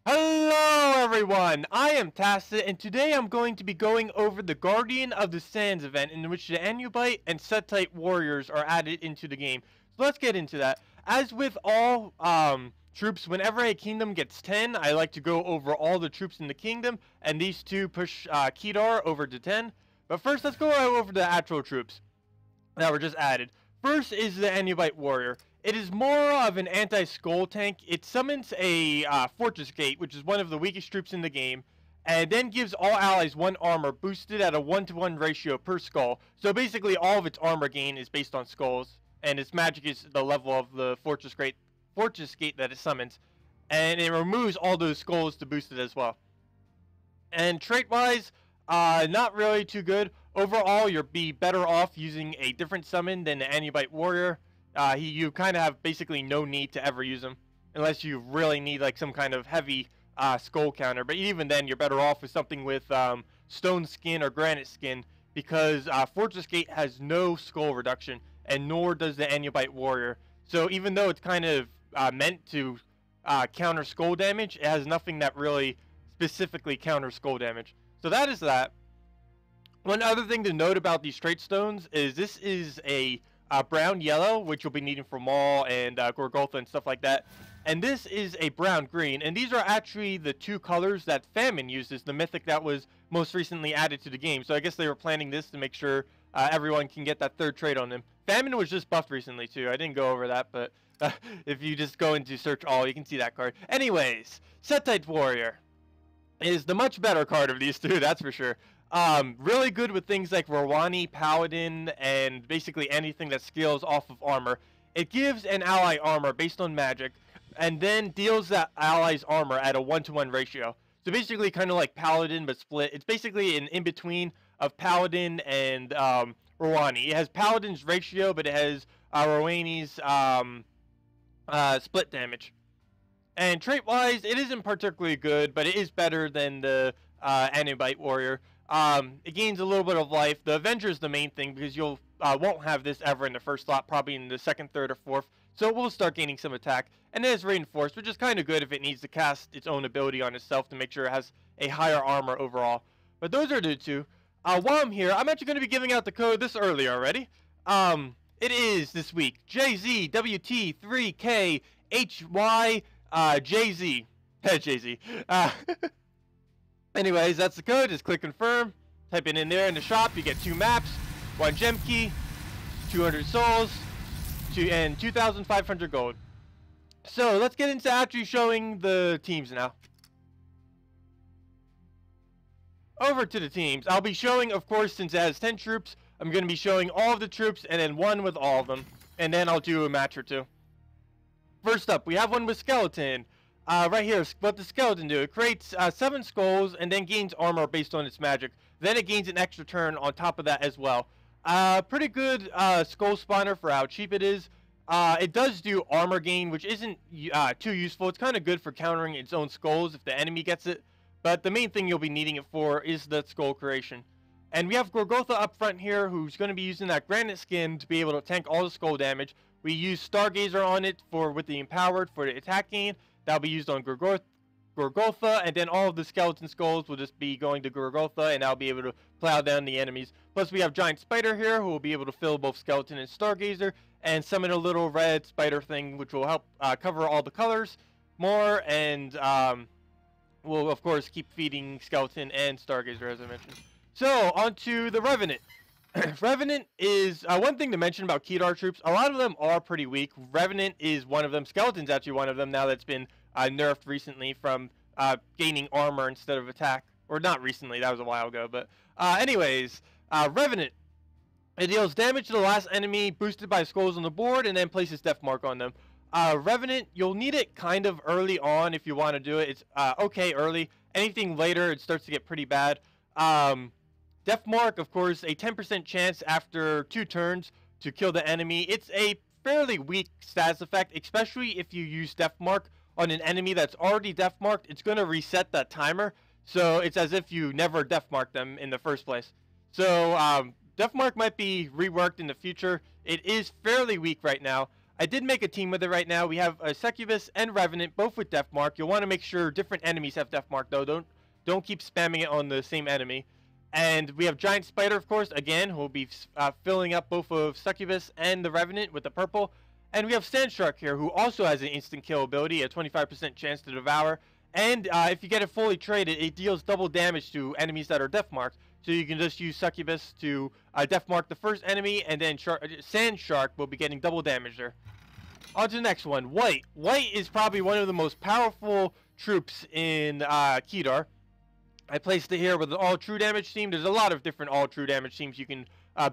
Hello everyone, I am Tacet, and today I'm going to be going over the Guardian of the Sands event in which the Anubite and Setti Warriors are added into the game. So let's get into that. As with all troops, whenever a kingdom gets 10, I like to go over all the troops in the kingdom, and these two push Khetar over to 10. But first, let's go over the actual troops that were just added. First is the Anubite Warrior. It is more of an anti-skull tank. It summons a Fortress Gate, which is one of the weakest troops in the game, and then gives all allies 1 armor, boosted at a 1-to-1 ratio per skull. So basically all of its armor gain is based on skulls, and its magic is the level of the Fortress Gate that it summons. And it removes all those skulls to boost it as well. And trait-wise, not really too good. Overall, you'll be better off using a different summon than the Anubite Warrior. You kind of have basically no need to ever use him, unless you really need like some kind of heavy skull counter. But even then, you're better off with something with stone skin or granite skin, because Fortress Gate has no skull reduction, and nor does the Anubite Warrior. So even though it's kind of meant to counter skull damage, it has nothing that really specifically counters skull damage. So that is that. One other thing to note about these trait stones is this is a brown yellow, which you'll be needing for Maul and Gorgotha and stuff like that. And this is a brown green, and these are actually the 2 colors that Famine uses, the mythic that was most recently added to the game. So I guess they were planning this to make sure everyone can get that 3rd trait on them. Famine was just buffed recently too. I didn't go over that, but if you just go into search all, you can see that card. Anyways, Setti Warrior is the much better card of these 2, that's for sure. Really good with things like Rwani, Paladin, and basically anything that scales off of armor. It gives an ally armor based on magic, and then deals that ally's armor at a 1-to-1 ratio. So basically kind of like Paladin, but split. It's basically an in-between of Paladin and Rwani. It has Paladin's ratio, but it has Rwani's split damage. And trait-wise, it isn't particularly good, but it is better than the Anubite Warrior. It gains a little bit of life. The Avenger is the main thing, because you'll won't have this ever in the first slot, probably in the 2nd, 3rd, or 4th. So it will start gaining some attack. And it is reinforced, which is kind of good if it needs to cast its own ability on itself to make sure it has a higher armor overall. But those are the 2. While I'm here, I'm actually going to be giving out the code this early already. It is this week JZWT3KHY JZ. JZ. Anyways, that's the code. Just click confirm. Type it in there in the shop. You get 2 maps, 1 gem key, 200 souls, and 2,500 gold. So let's get into actually showing the teams now. Over to the teams. I'll be showing, of course, since it has 10 troops, I'm going to be showing all of the troops and then one with all of them. And then I'll do a match or 2. First up, we have one with Skeleton. Right here, what does Skeleton do? It creates 7 skulls and then gains armor based on its magic. Then it gains an extra turn on top of that as well. Pretty good skull spawner for how cheap it is. It does do armor gain, which isn't too useful. It's kind of good for countering its own skulls if the enemy gets it. But the main thing you'll be needing it for is the skull creation. And we have Gorgotha up front here, who's going to be using that granite skin to be able to tank all the skull damage. We use Stargazer on it with the empowered for the attack gain. That'll be used on Gorgotha, and then all of the skeleton skulls will just be going to Gorgotha, and I'll be able to plow down the enemies. Plus, we have Giant Spider here, who will be able to fill both Skeleton and Stargazer, and summon a little red spider thing, which will help cover all the colors more, and will, of course, keep feeding Skeleton and Stargazer, as I mentioned. So, on to the Revenant. Revenant is one thing to mention about Khetar troops. A lot of them are pretty weak. Revenant is one of them. Skeleton's actually one of them now that's been nerfed recently from gaining armor instead of attack. Or not recently, that was a while ago. But anyways, Revenant. It deals damage to the last enemy boosted by skulls on the board and then places death mark on them. Revenant, you'll need it kind of early on if you want to do it. It's okay early. Anything later, it starts to get pretty bad. Death Mark, of course, a 10% chance after 2 turns to kill the enemy. It's a fairly weak status effect, especially if you use Death Mark on an enemy that's already Death Marked. It's going to reset that timer, so it's as if you never Death Marked them in the first place. So, Death Mark might be reworked in the future. It is fairly weak right now. I did make a team with it right now. We have Succubus and Revenant, both with Death Mark. You'll want to make sure different enemies have Death Mark, though. Don't keep spamming it on the same enemy. And we have Giant Spider, of course, again, who will be filling up both of Succubus and the Revenant with the purple. And we have Sand Shark here, who also has an instant kill ability, a 25% chance to devour. And if you get it fully traded, it deals double damage to enemies that are Death Marked. So you can just use Succubus to Death Mark the first enemy, and then Sand Shark will be getting double damage there. On to the next one, White. White is probably one of the most powerful troops in Khetar. I placed it here with an all true damage team. There's a lot of different all true damage teams you can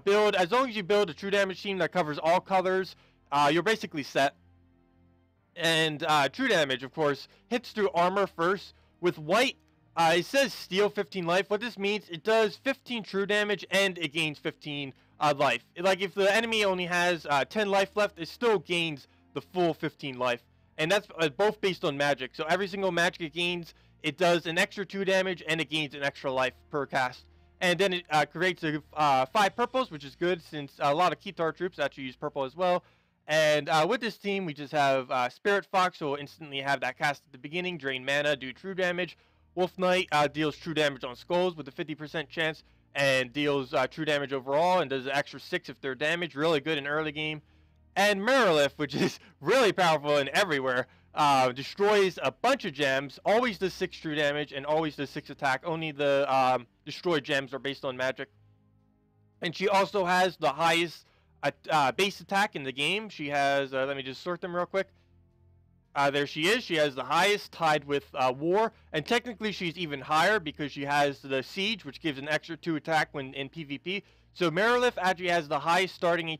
build. As long as you build a true damage team that covers all colors, you're basically set. And true damage, of course, hits through armor first. With White, it says steal 15 life. What this means, it does 15 true damage and it gains 15 life. Like if the enemy only has 10 life left, it still gains the full 15 life. And that's both based on magic. So every single magic it gains, it does an extra 2 damage and it gains an extra life per cast. And then it creates 5 purples, which is good since a lot of Khetar troops actually use purple as well. And with this team, we just have Spirit Fox, who will instantly have that cast at the beginning, drain mana, do true damage. Wolf Knight deals true damage on skulls with a 50% chance and deals true damage overall and does an extra 6 if they're damaged. Really good in early game. And Merilith, which is really powerful in everywhere, destroys a bunch of gems, always does 6 true damage, and always does 6 attack. Only the destroyed gems are based on magic. And she also has the highest base attack in the game. She has, let me just sort them real quick. There she is. She has the highest, tied with War, and technically she's even higher because she has the Siege, which gives an extra 2 attack when in PvP. So Merilith actually has the highest starting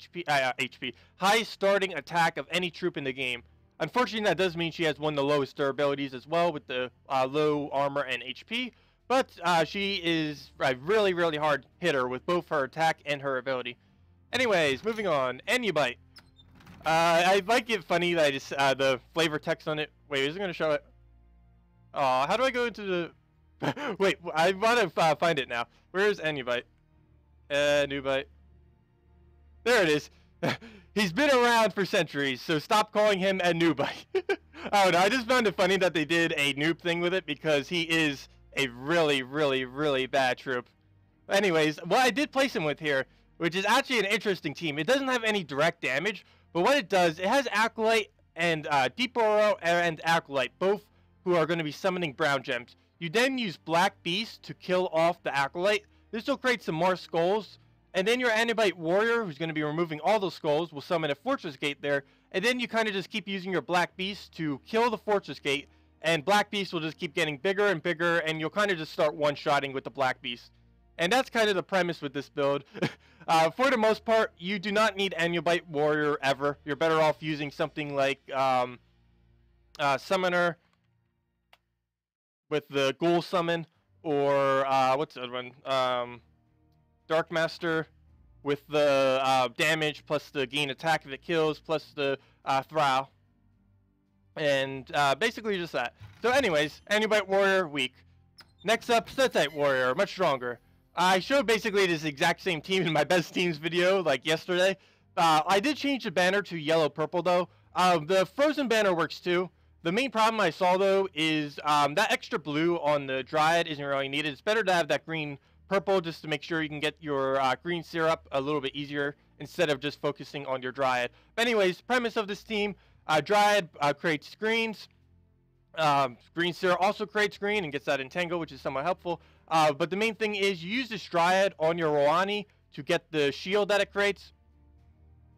highest starting attack of any troop in the game. Unfortunately, that does mean she has one of the lowest durabilities as well with the low armor and HP. But she is a really, really hard hitter with both her attack and her ability. Anyways, moving on. Anubite. I might get funny that I just the flavor text on it. Wait, is it gonna show it? How do I go into the? Wait, I want to find it now. Where is Anubite? Anubite. There it is. He's been around for centuries, so stop calling him a Anubite. Oh no, I just found it funny that they did a noob thing with it because he is a really, really, really bad troop. Anyways, what I did place him with here, which is actually an interesting team. It doesn't have any direct damage, but what it does, it has Acolyte and Deep Aura and Acolyte, both who are going to be summoning brown gems. You then use Black Beast to kill off the Acolyte. This will create some more skulls. And then your Anubite Warrior, who's going to be removing all those skulls, will summon a Fortress Gate there. And then you kind of just keep using your Black Beast to kill the Fortress Gate. And Black Beast will just keep getting bigger and bigger, and you'll kind of just start one-shotting with the Black Beast. And that's kind of the premise with this build. For the most part, you do not need Anubite Warrior ever. You're better off using something like Summoner with the Ghoul Summon, or what's the other one? Dark Master with the damage plus the gain attack if it kills, plus the Throw. And basically just that. So anyways, Anubite Warrior, weak. Next up, Setti Warrior, much stronger. I showed basically this exact same team in my best teams video, like yesterday. I did change the banner to yellow-purple, though. The frozen banner works, too. The main problem I saw, though, is that extra blue on the Dryad isn't really needed. It's better to have that green-purple just to make sure you can get your green syrup a little bit easier instead of just focusing on your Dryad. But anyways, premise of this team, Dryad creates screens. Green syrup also creates green and gets that entangle, which is somewhat helpful. But the main thing is you use this Dryad on your Roani to get the shield that it creates.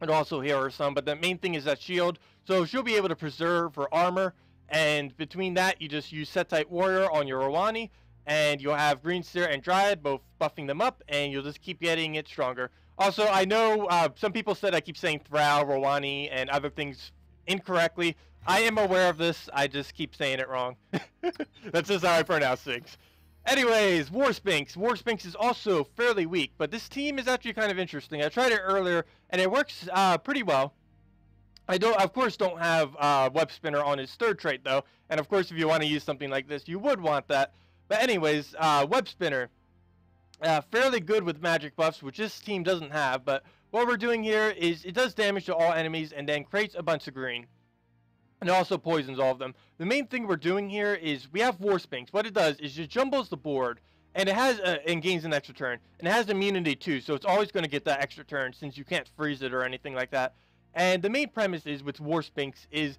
And also here are some, but the main thing is that shield. So she'll be able to preserve her armor. And between that, you just use Setti Warrior on your Roani. And you'll have Green Seer and Dryad both buffing them up. And you'll just keep getting it stronger. Also, I know some people said I keep saying Throw, Roani, and other things incorrectly. I am aware of this. I just keep saying it wrong. That's just how I pronounce things. Anyways, Warspinx. Warspinx is also fairly weak, but this team is actually kind of interesting. I tried it earlier, and it works pretty well. I of course don't have Web Spinner on his third trait, though. And of course, if you want to use something like this, you would want that. But anyways, Web Spinner. Fairly good with magic buffs, which this team doesn't have. But what we're doing here is it does damage to all enemies and then creates a bunch of green. And it also poisons all of them. The main thing we're doing here is we have War Spinks. What it does is it jumbles the board, and it has and gains an extra turn. And it has immunity too, so it's always going to get that extra turn since you can't freeze it or anything like that. And the main premise is with War Spinks is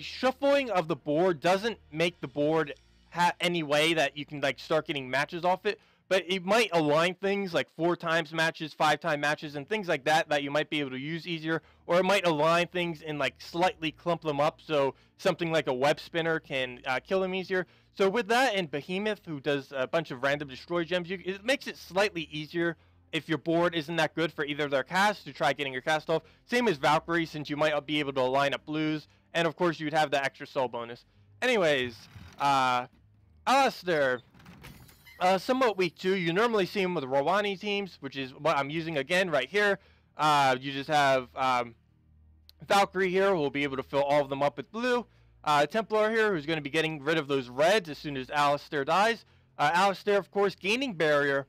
shuffling of the board doesn't make the board any way that you can like start getting matches off it. But it might align things like 4 times matches, 5 time matches, and things like that that you might be able to use easier. Or it might align things and like slightly clump them up so something like a web spinner can kill them easier. So with that and Behemoth, who does a bunch of random destroy gems, it makes it slightly easier if your board isn't that good for either of their casts to try getting your cast off. Same as Valkyrie, since you might be able to line up blues. And of course, you'd have the extra soul bonus. Anyways, Alistair. Somewhat weak too. You normally see him with Rawani teams, which is what I'm using again right here. You just have Valkyrie here, who will be able to fill all of them up with blue. Templar here, who's going to be getting rid of those reds as soon as Alistair dies. Alistair, of course, gaining barrier,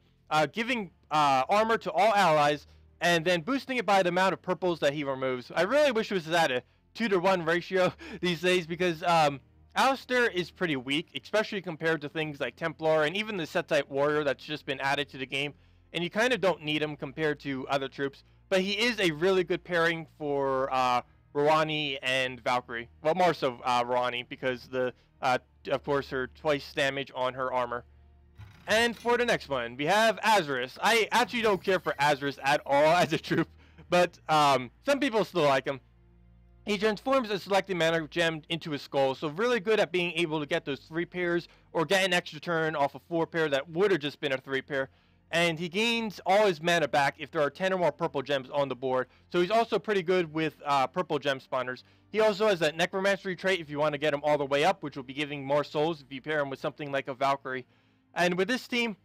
giving armor to all allies, and then boosting it by the amount of purples that he removes. I really wish it was at a 2-to-1 ratio these days because Alistair is pretty weak, especially compared to things like Templar and even the Setti Warrior that's just been added to the game. And you kind of don't need him compared to other troops. But he is a really good pairing for Rawani and Valkyrie. Well, more so Rawani because of course her twice damage on her armor. And for the next one, we have Azarus. I actually don't care for Azarus at all as a troop, but some people still like him. He transforms a selected mana gem into a skull, so really good at being able to get those 3 pairs or get an extra turn off a 4 pair that would have just been a 3 pair. And he gains all his mana back if there are 10 or more purple gems on the board. So he's also pretty good with purple gem spawners. He also has that necromancy trait if you want to get him all the way up, which will be giving more souls if you pair him with something like a Valkyrie. And with this team,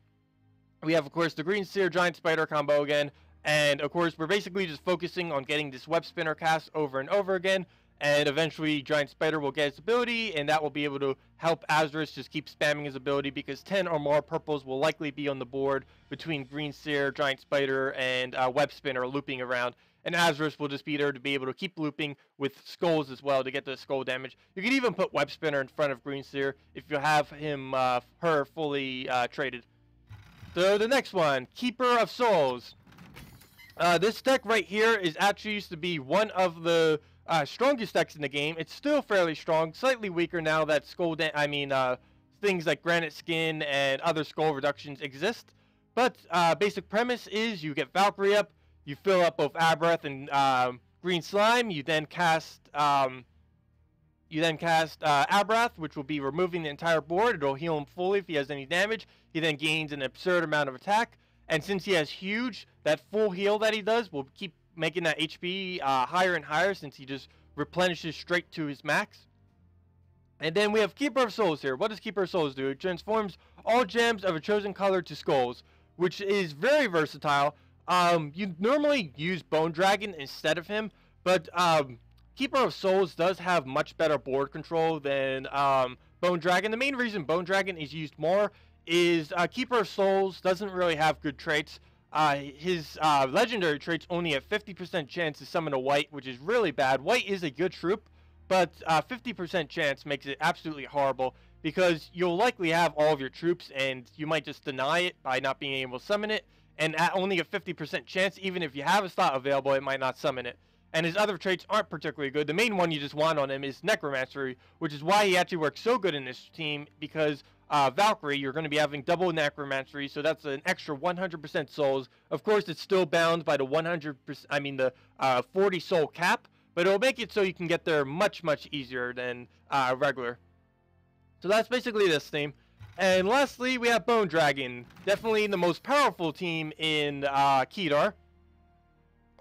we have, of course, the Green Seer Giant Spider combo again. And, of course, we're basically just focusing on getting this web spinner cast over and over again. And eventually, Giant Spider will get its ability, and that will be able to help Azarus just keep spamming his ability because 10 or more purples will likely be on the board between Green Seer, Giant Spider, and Web Spinner looping around. And Azarus will just be there to be able to keep looping with skulls as well to get the skull damage. You can even put Web Spinner in front of Green Seer if you have her fully traded. So the next one, Keeper of Souls. This deck right here is actually used to be one of the strongest decks in the game. It's still fairly strong, slightly weaker now that things like Granite Skin and other skull reductions exist. But basic premise is you get Valkyrie up, you fill up both Abrath and Green Slime. You then cast Abrath, which will be removing the entire board. It'll heal him fully if he has any damage. He then gains an absurd amount of attack. And since he has huge, that full heal that he does will keep making that HP higher and higher since he just replenishes straight to his max. And then we have Keeper of Souls here. What does Keeper of Souls do? It transforms all gems of a chosen color to skulls, which is very versatile. You normally use Bone Dragon instead of him, but Keeper of Souls does have much better board control than Bone Dragon. The main reason Bone Dragon is used more is Keeper of Souls doesn't really have good traits. His legendary traits only have 50% chance to summon a white, which is really bad. White is a good troop, but 50% chance makes it absolutely horrible because you'll likely have all of your troops and you might just deny it by not being able to summon it. And at only a 50% chance, even if you have a slot available, it might not summon it. And his other traits aren't particularly good. The main one you just want on him is Necromancy, which is why he actually works so good in this team because Valkyrie, you're going to be having double Necromancy, so that's an extra 100% souls. Of course, it's still bound by the 40 soul cap, but it'll make it so you can get there much, much easier than regular. So that's basically this theme. And lastly, we have Bone Dragon, definitely the most powerful team in Khetar.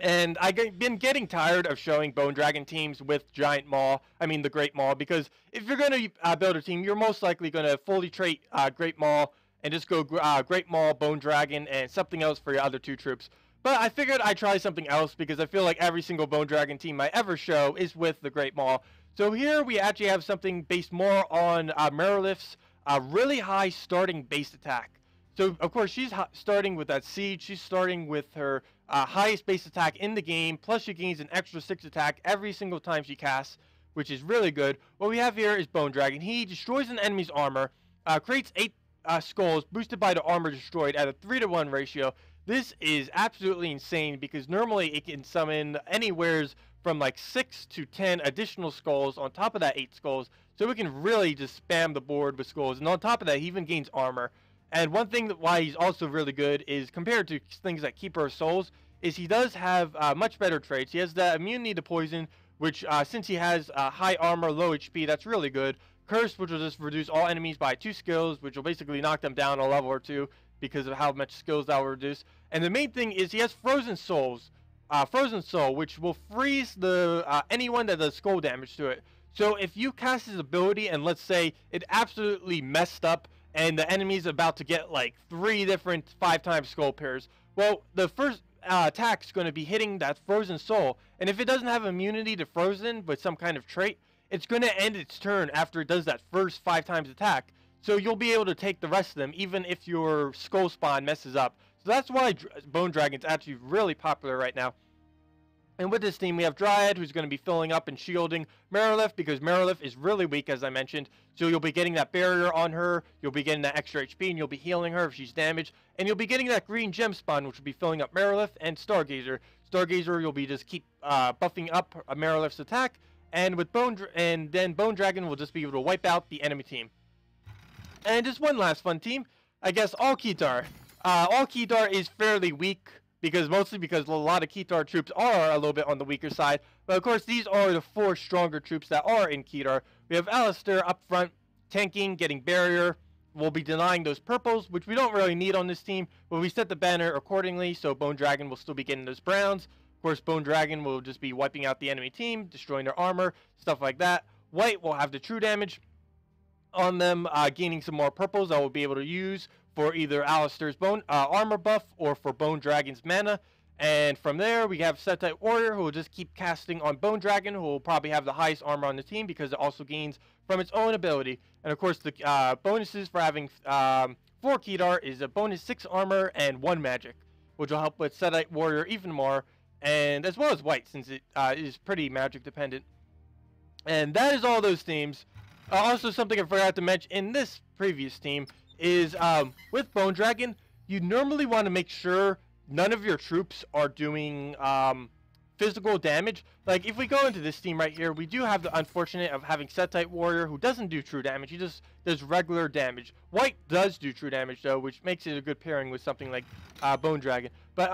And I've been getting tired of showing Bone Dragon teams with the Great Maul, because if you're going to build a team, you're most likely going to fully trait Great Maul and just go Great Maul, Bone Dragon, and something else for your other 2 troops. But I figured I'd try something else because I feel like every single Bone Dragon team I ever show is with the Great Maul. So here we actually have something based more on Merilith's really high starting base attack. So, of course, she's starting with that Siege. She's starting with her highest base attack in the game, plus she gains an extra 6 attack every single time she casts, which is really good. What we have here is Bone Dragon. He destroys an enemy's armor, creates 8 skulls, boosted by the armor destroyed at a 3-to-1 ratio. This is absolutely insane because normally it can summon anywheres from like 6 to 10 additional skulls on top of that 8 skulls. So we can really just spam the board with skulls. And on top of that, he even gains armor. And one thing why he's also really good is compared to things like Keeper of Souls, is he does have much better traits. He has that immunity to poison, which since he has high armor, low HP, that's really good. Curse, which will just reduce all enemies by 2 skills, which will basically knock them down a level or 2 because of how much skills that will reduce. And the main thing is he has Frozen Souls. Frozen Soul, which will freeze the anyone that does skull damage to it. So if you cast his ability and let's say it absolutely messed up and the enemy's about to get like 3 different 5-time skull pairs, well, the first attack's going to be hitting that Frozen Soul, and if it doesn't have immunity to Frozen with some kind of trait, it's going to end its turn after it does that first 5 times attack. So you'll be able to take the rest of them even if your skull spawn messes up. So that's why Bone Dragon's actually really popular right now. And with this team, we have Dryad, who's going to be filling up and shielding Merilith, because Merilith is really weak, as I mentioned. So you'll be getting that barrier on her, you'll be getting that extra HP, and you'll be healing her if she's damaged. And you'll be getting that green gem spawn, which will be filling up Merilith and Stargazer. Stargazer, you'll be just keep buffing up Merilith's attack. And with then Bone Dragon will just be able to wipe out the enemy team. And just one last fun team, I guess all Khetar. All Khetar is fairly weak, mostly because a lot of Khetar troops are a little bit on the weaker side. But of course, these are the 4 stronger troops that are in Khetar. We have Alistair up front, tanking, getting barrier. We'll be denying those purples, which we don't really need on this team, but we set the banner accordingly, so Bone Dragon will still be getting those browns. Of course, Bone Dragon will just be wiping out the enemy team, destroying their armor, stuff like that. White will have the true damage on them, gaining some more purples that we'll be able to use for either Alistair's armor buff or for Bone Dragon's mana. And from there, we have Setti Warrior, who will just keep casting on Bone Dragon, who will probably have the highest armor on the team because it also gains from its own ability. And of course, the bonuses for having 4 Khetar is a bonus 6 armor and 1 magic, which will help with Setti Warrior even more, and as well as White, since it is pretty magic dependent. And that is all those teams. Also, something I forgot to mention in this previous team is with Bone Dragon, you normally want to make sure none of your troops are doing physical damage. Like if we go into this team right here, we do have the unfortunate of having Setti Warrior, who doesn't do true damage. He just does regular damage. White does do true damage though, which makes it a good pairing with something like Bone Dragon. But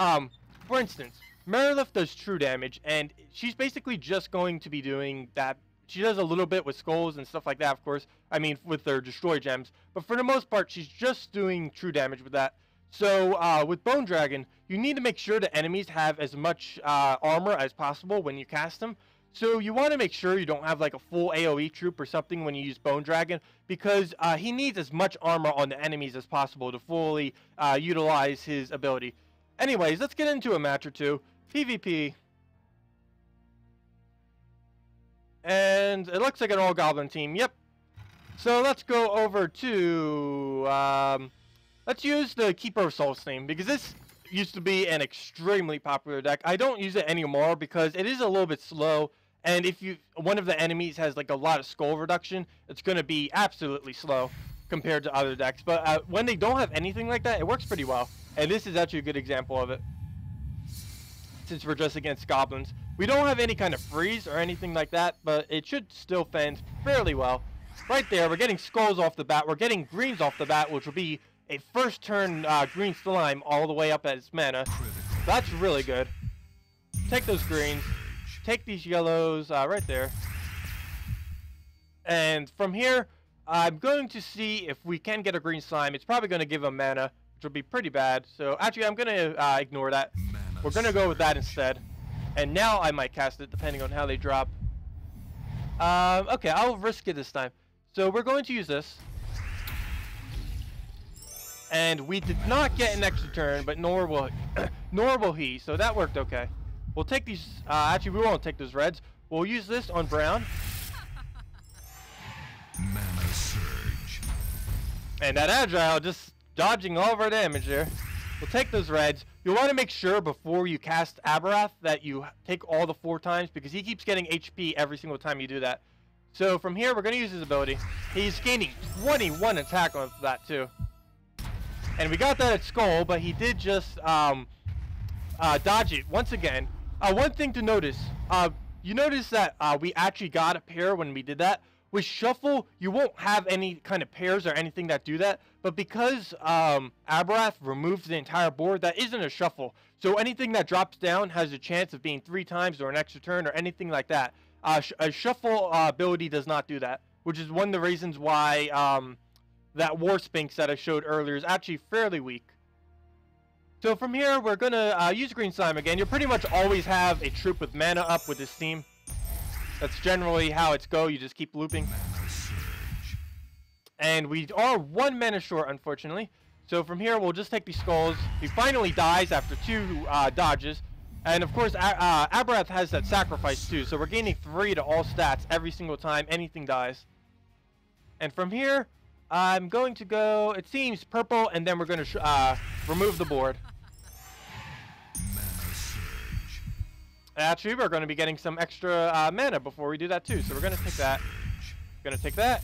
for instance, Merilith does true damage, and she's basically just going to be doing that. She does a little bit with skulls and stuff like that, of course. I mean, with their destroy gems. But for the most part, she's just doing true damage with that. So, with Bone Dragon, you need to make sure the enemies have as much armor as possible when you cast them. So you want to make sure you don't have like a full AoE troop or something when you use Bone Dragon, because he needs as much armor on the enemies as possible to fully utilize his ability. Anyways, let's get into a match or two. PvP. And it looks like an all-goblin team. Yep. So let's go over to... let's use the Keeper of Souls team, because this used to be an extremely popular deck. I don't use it anymore because it is a little bit slow. And if one of the enemies has like a lot of skull reduction, it's going to be absolutely slow compared to other decks. But when they don't have anything like that, it works pretty well. And this is actually a good example of it, since we're just against goblins. We don't have any kind of freeze or anything like that, but it should still fend fairly well. Right there, we're getting skulls off the bat. We're getting greens off the bat, which will be a first turn green slime all the way up at its mana. That's really good. Take those greens. Take these yellows right there. And from here, I'm going to see if we can get a green slime. It's probably going to give him mana, which will be pretty bad. So actually, I'm going to ignore that. We're going to go with that instead. And now I might cast it, depending on how they drop. Okay, I'll risk it this time. So we're going to use this. And we did not get an extra turn, but nor will he. So that worked okay. We'll take these. Actually, we won't take those reds. We'll use this on brown. Mana surge. And that agile just dodging all of our damage there. We'll take those reds. you'll want to make sure before you cast Abarath that you take all the 4 times, because he keeps getting HP every single time you do that. So from here, we're going to use his ability. He's gaining 21 attack on that too. And we got that at Skull, but he did just dodge it once again. One thing to notice, you notice that we actually got a pair when we did that. With Shuffle, you won't have any kind of pairs or anything that do that, but because Abarath removes the entire board, that isn't a Shuffle. So anything that drops down has a chance of being 3 times or an extra turn or anything like that. A Shuffle ability does not do that, which is one of the reasons why that War Sphinx that I showed earlier is actually fairly weak. So from here, we're going to use Green Slime again. You'll pretty much always have a troop with mana up with this team. That's generally how it's go. You just keep looping. And we are 1 mana short, unfortunately. So from here, we'll just take these skulls. He finally dies after 2 dodges. And of course, Abarath has that sacrifice too. So we're gaining 3 to all stats every single time anything dies. And from here, I'm going to go, it seems, purple. And then we're going to remove the board. Actually, we're going to be getting some extra mana before we do that too. So we're going to take that. Going to take that.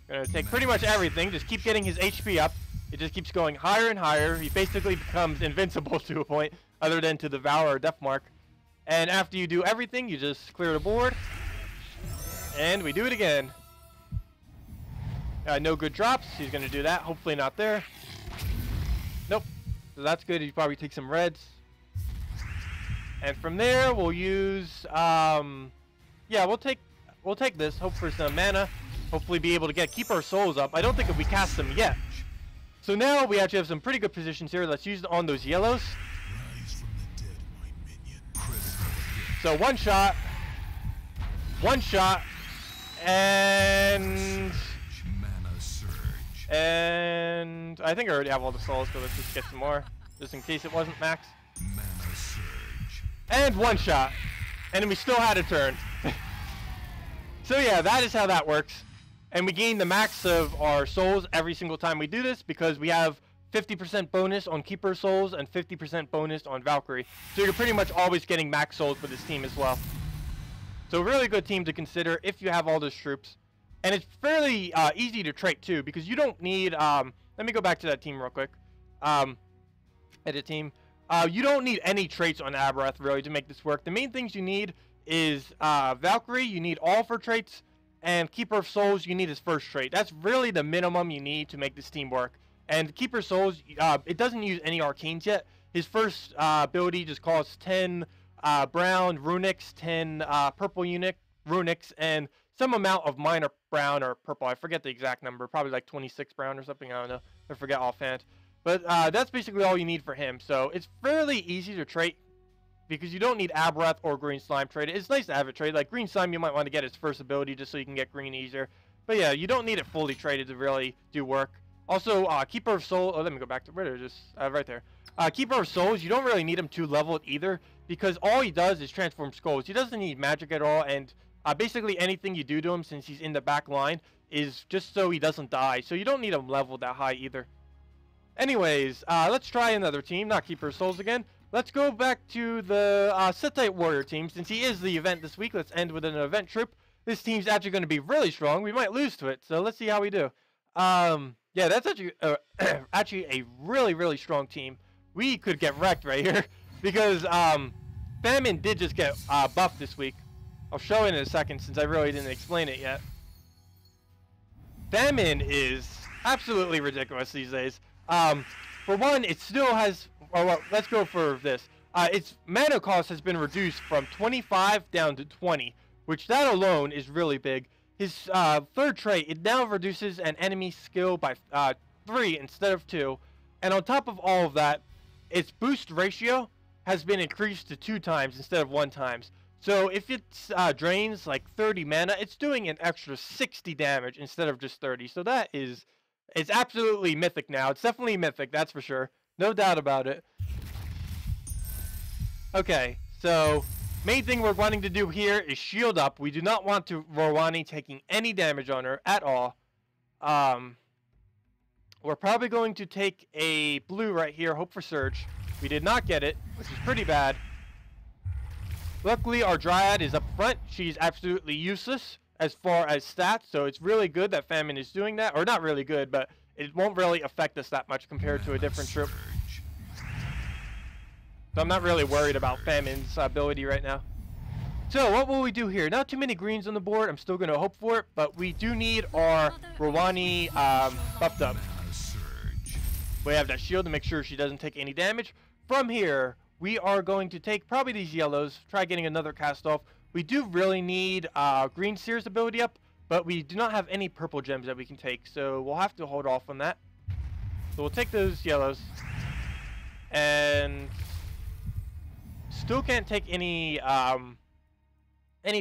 Going to take pretty much everything. Just keep getting his HP up. It just keeps going higher and higher. He basically becomes invincible to a point, other than to the Valor or Death Mark. And after you do everything, you just clear the board. And we do it again. No good drops. He's going to do that. Hopefully not there. Nope. So that's good. He probably take some reds. And from there, we'll use, yeah, we'll take this, hope for some mana, hopefully be able to keep our souls up. I don't think that we cast them yet. So now we actually have some pretty good positions here. Let's use it on those yellows. So one shot, and I think I already have all the souls, so let's just get some more, just in case it wasn't max. And one shot. And we still had a turn. So yeah, that is how that works. And we gain the max of our souls every single time we do this, because we have 50% bonus on Keeper souls and 50% bonus on Valkyrie. So you're pretty much always getting max souls for this team as well. So a really good team to consider if you have all those troops. And it's fairly easy to trait too, because you don't need, let me go back to that team real quick. Edit team. You don't need any traits on Abarath really to make this work. The main things you need is Valkyrie, you need all 4 traits, and Keeper of Souls, you need his first trait. That's really the minimum you need to make this team work. And Keeper of Souls, it doesn't use any arcanes yet. His first ability just costs 10 brown runics, 10 purple runics, and some amount of minor brown or purple. I forget the exact number, probably like 26 brown or something, I don't know. I forget offhand. But that's basically all you need for him. So it's fairly easy to trait, because you don't need Abarath or Green Slime trait. It's nice to have it traded. Like Green Slime, you might want to get his first ability just so you can get green easier. But yeah, you don't need it fully traded to really do work. Also, Keeper of Souls. Oh, let me go back to where just right there. Keeper of Souls, you don't really need him to level it either, because all he does is transform skulls. He doesn't need magic at all, and basically anything you do to him, since he's in the back line, is just so he doesn't die. So you don't need him leveled that high either. Anyways, let's try another team, not Keeper of Souls again. Let's go back to the Setti Warrior team. Since he is the event this week, let's end with an event troop. This team's actually going to be really strong. We might lose to it, so let's see how we do. Yeah, that's actually actually a really, really strong team. We could get wrecked right here, because Famine did just get buffed this week. I'll show it in a second, since I really didn't explain it yet. Famine is absolutely ridiculous these days. For one, it still has, well, let's go for this. Its mana cost has been reduced from 25 down to 20, which that alone is really big. His third trait, it now reduces an enemy skill by 3 instead of 2. And on top of all of that, its boost ratio has been increased to 2 times instead of 1 times. So if it drains like 30 mana, it's doing an extra 60 damage instead of just 30. So that is... it's absolutely mythic now. It's definitely mythic, that's for sure. No doubt about it. Okay, so main thing we're wanting to do here is shield up. We do not want to Rwani taking any damage on her at all. We're probably going to take a blue right here, hope for Surge. We did not get it, which is pretty bad. Luckily, our Dryad is up front. She's absolutely useless as far as stats, so it's really good that Famine is doing that. Or not really good, but it won't really affect us that much compared to a different troop. So I'm not really worried about Famine's ability right now. So what will we do here? Not too many greens on the board. I'm still going to hope for it, but we do need our Rwani buffed up. We have that shield to make sure she doesn't take any damage. From here, we are going to take probably these yellows, try getting another cast off. We do really need Green Seer's ability up, but we do not have any purple gems that we can take, so we'll have to hold off on that. So we'll take those yellows. And still can't take any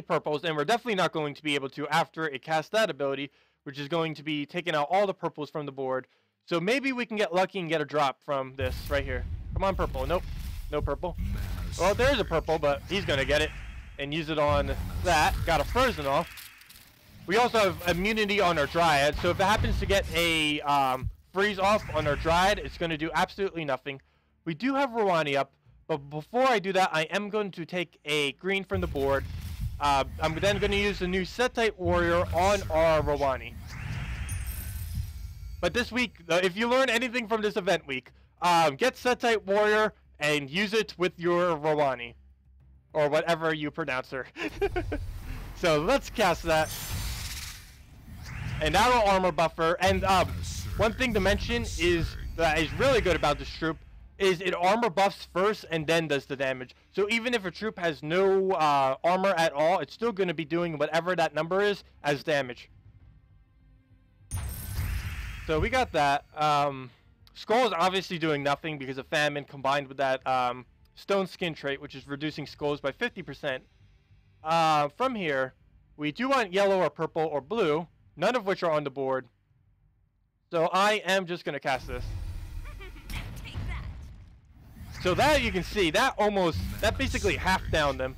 purples, and we're definitely not going to be able to after it casts that ability, which is going to be taking out all the purples from the board. So maybe we can get lucky and get a drop from this right here. Come on, purple. Nope. No purple. Well, there's a purple, but he's going to get it and use it on that. Got a frozen off. We also have immunity on our Dryad, so if it happens to get a freeze off on our Dryad, it's going to do absolutely nothing. We do have Rwani up, but before I do that, I am going to take a green from the board. I'm then going to use the new Setti Warrior on our Rwani. But this week, if you learn anything from this event week, get Setti Warrior and use it with your Rwani. Or whatever you pronounce her. So let's cast that. And that'll armor buffer. And one thing to mention is that is really good about this troop is it armor buffs first and then does the damage. So even if a troop has no armor at all, it's still going to be doing whatever that number is as damage. So we got that. Skull is obviously doing nothing because of Famine combined with that Stone Skin trait, which is reducing skulls by 50%. From here, we do want yellow or purple or blue, none of which are on the board. So I am just going to cast this. So that you can see, that basically half downed them.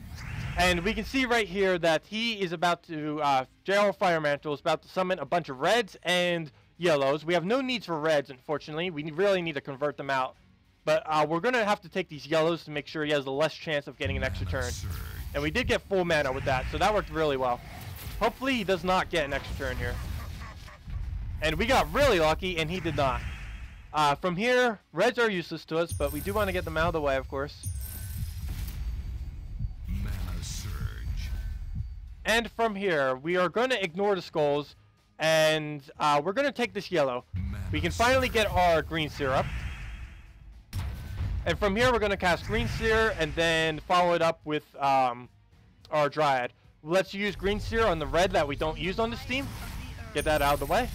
And we can see right here that he is about to, Gerald Fire Mantle is about to summon a bunch of reds and yellows. We have no needs for reds, unfortunately. We really need to convert them out. But we're going to have to take these yellows to make sure he has the less chance of getting an extra turn. And we did get full mana with that, so that worked really well. Hopefully he does not get an extra turn here. And we got really lucky, and he did not. From here, reds are useless to us, but we do want to get them out of the way, of course. Mana surge. And from here, we are going to ignore the skulls, and we're going to take this yellow. We can finally get our Green Seer up. And from here, we're going to cast Green Seer, and then follow it up with our Dryad. Let's use Green Seer on the red that we don't use on this team. Get that out of the way.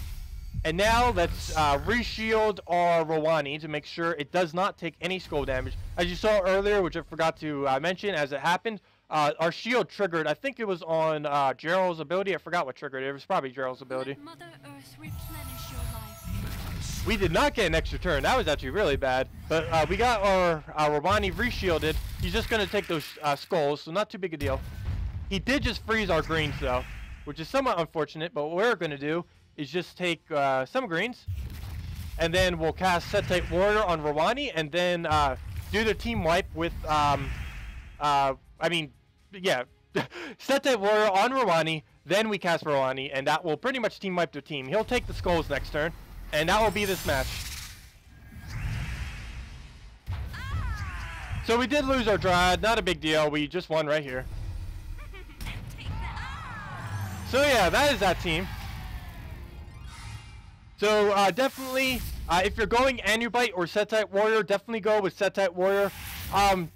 And now let's re-shield our Rwani to make sure it does not take any skull damage. As you saw earlier, which I forgot to mention as it happened, our shield triggered. I think it was on Gerald's ability. I forgot what triggered it. It was probably Gerald's ability. Mother Earth replenish your life. We did not get an extra turn. That was actually really bad. But we got our Rwani re-shielded. He's just going to take those skulls, so not too big a deal. He did just freeze our greens, though, which is somewhat unfortunate. But what we're going to do is just take some greens, and then we'll cast Setti Warrior on Rwani, and then do the team wipe with, Setti Warrior on Rwani, then we cast Rwani, and that will pretty much team wipe the team. He'll take the skulls next turn, and that will be this match. So we did lose our Dryad, not a big deal, we just won right here. So yeah, that is that team. So definitely, if you're going Anubite or Setti Warrior, definitely go with Setti Warrior.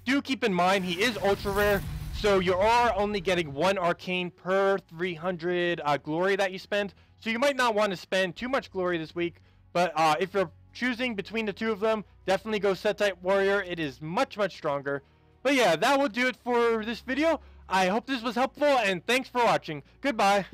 Do keep in mind, he is ultra rare, so you are only getting 1 arcane per 300 glory that you spend. So you might not want to spend too much glory this week, but if you're choosing between the two of them, definitely go Setti Warrior. It is much, much stronger. But yeah, that will do it for this video. I hope this was helpful, and thanks for watching. Goodbye.